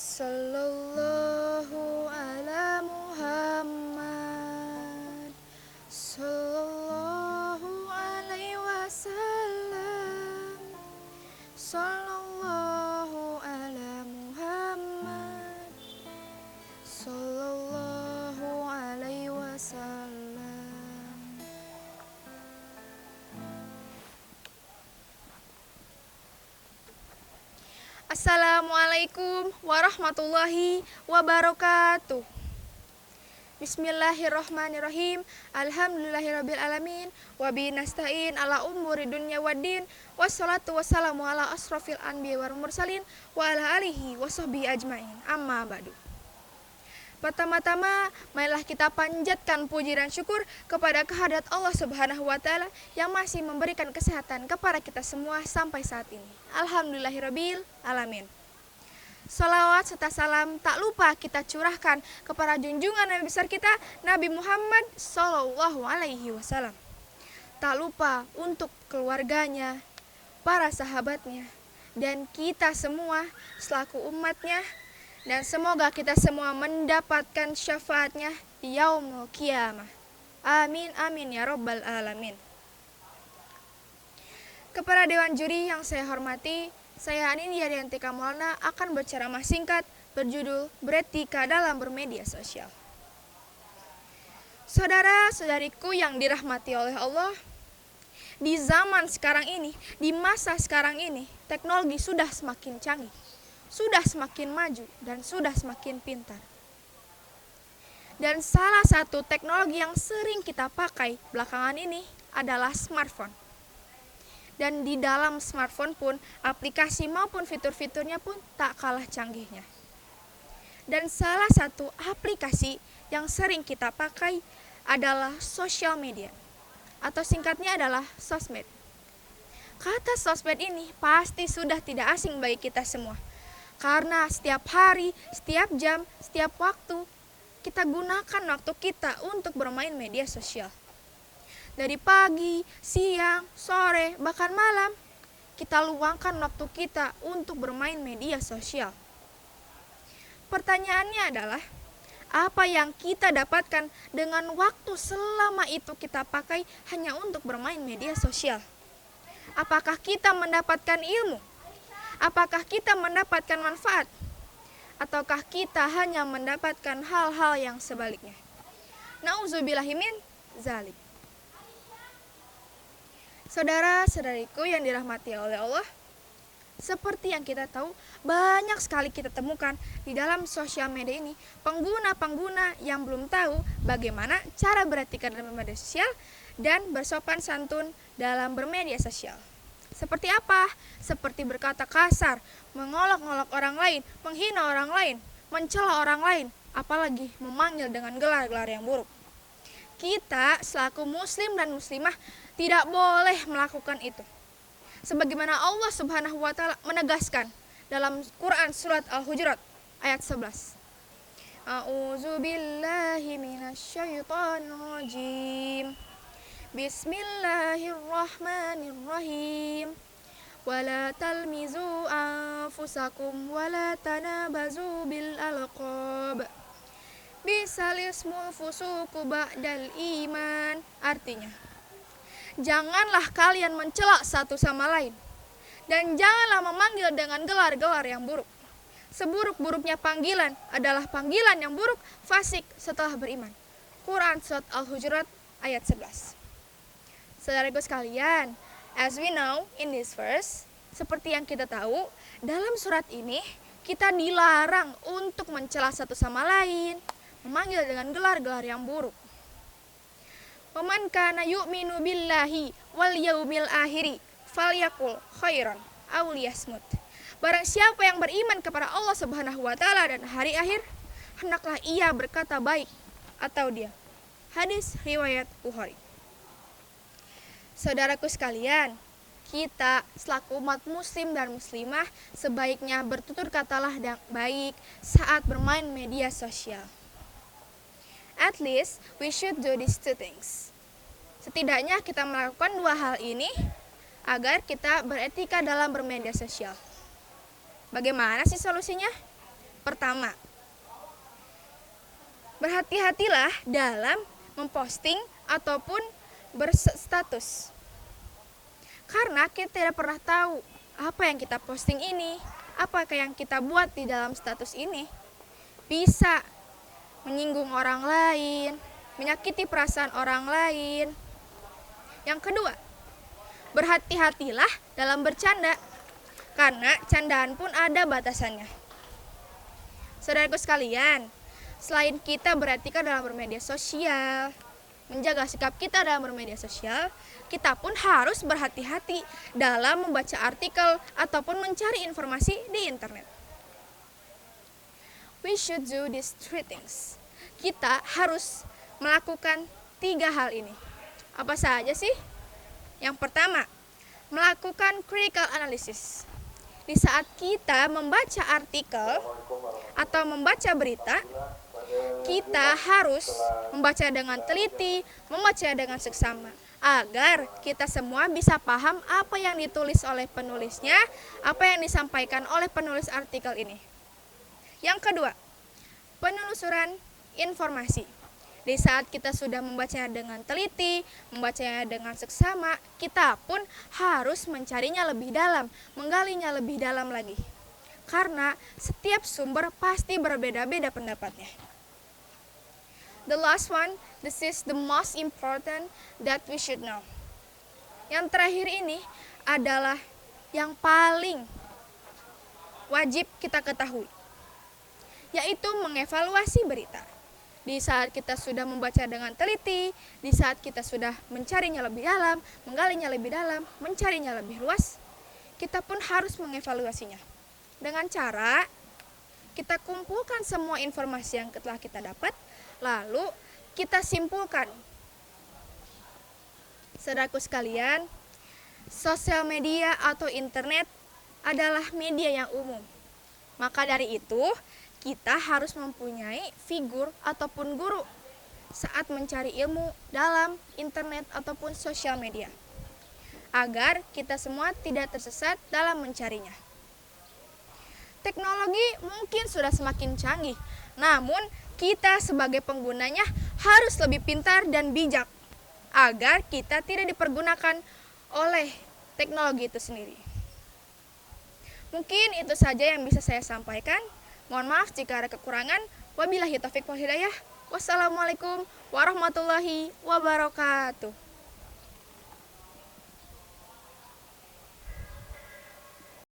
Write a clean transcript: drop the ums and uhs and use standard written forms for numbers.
Sallallahu ala Muhammad. Sallallahu alaihi wasallam. Sallallahu ala Muhammad. Sallallahu alaihi wasallam. Assalamualaikum warahmatullahi wabarakatuh. Bismillahirrahmanirrahim. Alhamdulillahirrabbilalamin. Wabihi nasta'in ala umuri dunya waddin. Wassalatu wassalamu ala asrafil anbiya wal mursalin wa ala alihi wa sahbihi ajmain. Amma ba'du. Pertama-tama, marilah kita panjatkan puji dan syukur kepada kehadirat Allah Subhanahu wa taala yang masih memberikan kesehatan kepada kita semua sampai saat ini. Alhamdulillahirabbil alamin. Salawat serta salam tak lupa kita curahkan kepada junjungan Nabi besar kita, Nabi Muhammad sallallahu alaihi wasallam. Tak lupa untuk keluarganya, para sahabatnya, dan kita semua selaku umatnya. Dan semoga kita semua mendapatkan syafaatnya di yaumul qiyamah. Amin amin ya rabbal alamin. Kepada Dewan Juri yang saya hormati, saya Anindya Riantika Maulana akan berceramah singkat berjudul Beretika dalam Bermedia Sosial. Saudara-saudariku yang dirahmati oleh Allah, di zaman sekarang ini, di masa sekarang ini, teknologi sudah semakin canggih, sudah semakin maju, dan sudah semakin pintar. Dan salah satu teknologi yang sering kita pakai belakangan ini adalah smartphone. Dan di dalam smartphone pun, aplikasi maupun fitur-fiturnya pun tak kalah canggihnya. Dan salah satu aplikasi yang sering kita pakai adalah social media, atau singkatnya adalah sosmed. Kata sosmed ini pasti sudah tidak asing bagi kita semua. Karena setiap hari, setiap jam, setiap waktu, kita gunakan waktu kita untuk bermain media sosial. Dari pagi, siang, sore, bahkan malam, kita luangkan waktu kita untuk bermain media sosial. Pertanyaannya adalah, apa yang kita dapatkan dengan waktu selama itu kita pakai hanya untuk bermain media sosial? Apakah kita mendapatkan ilmu? Apakah kita mendapatkan manfaat? Ataukah kita hanya mendapatkan hal-hal yang sebaliknya? Nauzubillahi min zalik. Saudara-saudariku yang dirahmati oleh Allah, seperti yang kita tahu, banyak sekali kita temukan di dalam sosial media ini pengguna-pengguna yang belum tahu bagaimana cara beretika dalam media sosial dan bersopan santun dalam bermedia sosial. Seperti apa? Seperti berkata kasar, mengolok-olok orang lain, menghina orang lain, mencela orang lain, apalagi memanggil dengan gelar-gelar yang buruk. Kita selaku muslim dan muslimah tidak boleh melakukan itu. Sebagaimana Allah Subhanahu wa taala menegaskan dalam Quran surat Al-Hujurat ayat 11. A'udzubillahi minasyaitonir rajim. Bismillahirrahmanirrahim. Wala talmizu anfusakum wala tanabazu bil alqab. Bisal ismul fusuku ba'dal iman. Artinya, janganlah kalian mencela satu sama lain, dan janganlah memanggil dengan gelar-gelar yang buruk. Seburuk-buruknya panggilan adalah panggilan yang buruk fasik setelah beriman. Quran surat Al-Hujurat ayat 11. Saudaraku sekalian, as we know in this verse, seperti yang kita tahu, dalam surat ini kita dilarang untuk mencela satu sama lain, memanggil dengan gelar-gelar yang buruk. Waman kana yu'minu billahi wal yaumil akhiri falyakul khairan aw liyasmut. Barang siapa yang beriman kepada Allah Subhanahu wa taala dan hari akhir, hendaklah ia berkata baik atau diam. Hadis riwayat Bukhari. Saudaraku sekalian, kita selaku umat muslim dan muslimah sebaiknya bertutur katalah yang baik saat bermain media sosial. At least we should do these two things. Setidaknya kita melakukan dua hal ini agar kita beretika dalam bermedia sosial. Bagaimana sih solusinya? Pertama, berhati-hatilah dalam memposting ataupun berstatus. Karena kita tidak pernah tahu apa yang kita posting ini, apa yang kita buat di dalam status ini bisa menyinggung orang lain, menyakiti perasaan orang lain. Yang kedua, berhati-hatilah dalam bercanda, karena candaan pun ada batasannya. Saudaraku sekalian, selain kita beretika dalam bermedia sosial, menjaga sikap kita dalam bermedia sosial, kita pun harus berhati-hati dalam membaca artikel ataupun mencari informasi di internet. We should do these three things. Kita harus melakukan 3 hal ini. Apa saja sih? Yang pertama, melakukan critical analysis. Di saat kita membaca artikel atau membaca berita, kita harus membaca dengan teliti, membaca dengan seksama, agar kita semua bisa paham apa yang ditulis oleh penulisnya, apa yang disampaikan oleh penulis artikel ini. Yang kedua, penelusuran informasi. Di saat kita sudah membacanya dengan teliti, membacanya dengan seksama, kita pun harus mencarinya lebih dalam, menggalinya lebih dalam lagi. Karena setiap sumber pasti berbeda-beda pendapatnya. The last one, this is the most important that we should know. Yang terakhir ini adalah yang paling wajib kita ketahui, yaitu mengevaluasi berita. Di saat kita sudah membaca dengan teliti, di saat kita sudah mencarinya lebih dalam, menggalinya lebih dalam, mencarinya lebih luas, kita pun harus mengevaluasinya. Dengan cara kita kumpulkan semua informasi yang telah kita dapat, lalu kita simpulkan. Saudaraku sekalian, sosial media atau internet adalah media yang umum. Maka dari itu, kita harus mempunyai figur ataupun guru saat mencari ilmu dalam internet ataupun sosial media, agar kita semua tidak tersesat dalam mencarinya. Teknologi mungkin sudah semakin canggih, namun kita sebagai penggunanya harus lebih pintar dan bijak, agar kita tidak dipergunakan oleh teknologi itu sendiri. Mungkin itu saja yang bisa saya sampaikan. Mohon maaf jika ada kekurangan. Wabillahi taufiq wal hidayah. Wassalamualaikum warahmatullahi wabarakatuh.